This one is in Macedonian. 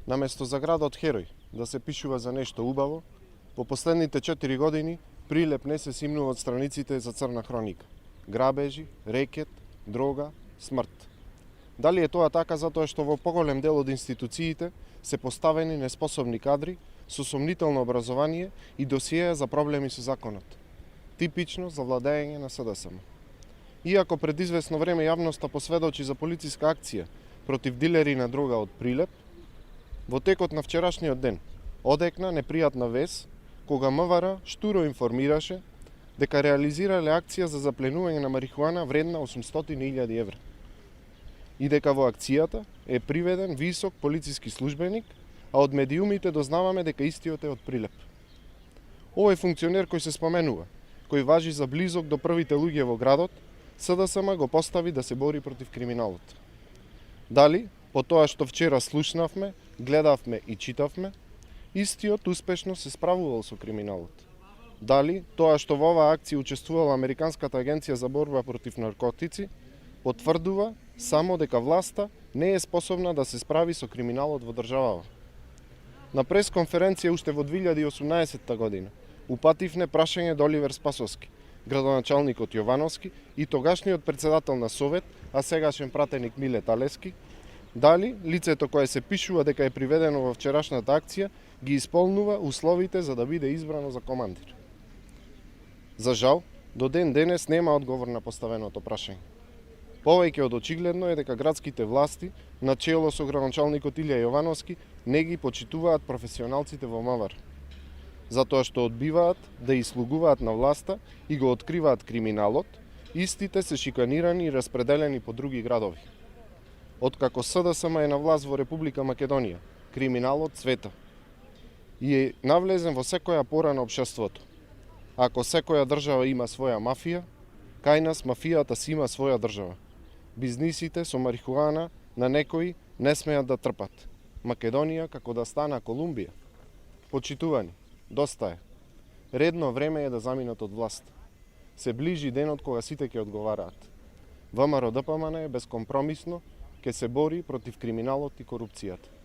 Наместо за градот Херој да се пишува за нешто убаво, во последните 4 години Прилеп не се симнува од страниците за црна хроника. Грабежи, рекет, дрога, смрт. Дали е тоа така затоа што во поголем дел од институциите се поставени неспособни кадри со сомнително образование и досиеја за проблеми со законот, типично за владење на СДСМ. Иако пред известно време јавноста посведочи за полициска акција против дилери на дрога од Прилеп, во текот на вчерашниот ден одекна непријатна вест кога МВР штуро информираше дека реализирале акција за запленување на марихуана вредна 800.000 евра и дека во акцијата е приведен висок полициски службеник, а од медиумите дознаваме дека истиот е од Прилеп. Овој функционер кој се споменува, кој важи за близок до првите луѓе во градот, СДСМ го постави да се бори против криминалот. Дали, по тоа што вчера слушнавме, гледавме и читавме, истиот успешно се справувал со криминалот? Дали, тоа што во оваа акција учествувала Американската агенција за борба против наркотици, потврдува само дека власта не е способна да се справи со криминалот во државава? На пресконференција уште во 2018 година упативне прашање до Оливер Спасовски, градоначалникот Јовановски и тогашниот председател на Совет, а сегашен пратеник Миле Талески, дали лицето кое се пишува дека е приведено во вчерашната акција ги исполнува условите за да биде избрано за командир. За жал, до ден денес нема одговор на поставеното прашање. Повеќе од очигледно е дека градските власти, на чело со градоначалникот Илија Јовановски, не ги почитуваат професионалците во МВР, затоа што одбиваат да слугуваат на власта и го откриваат криминалот, истите се шиканирани и распределени по други градови. Откако СДСМ е на власт во Република Македонија, криминалот цвета и е навлезен во секоја пора на општеството. Ако секоја држава има своја мафија, кај нас мафијата си има своја држава. Бизнисите со марихуана на некои не смеат да трпат. Македонија како да стана Колумбија. Почитувани, доста е. Редно време е да заминат од власт. Се ближи денот кога сите ќе одговараат. ВМРО ДПМН е безкомпромисно ќе се бори против криминалот и корупцијата.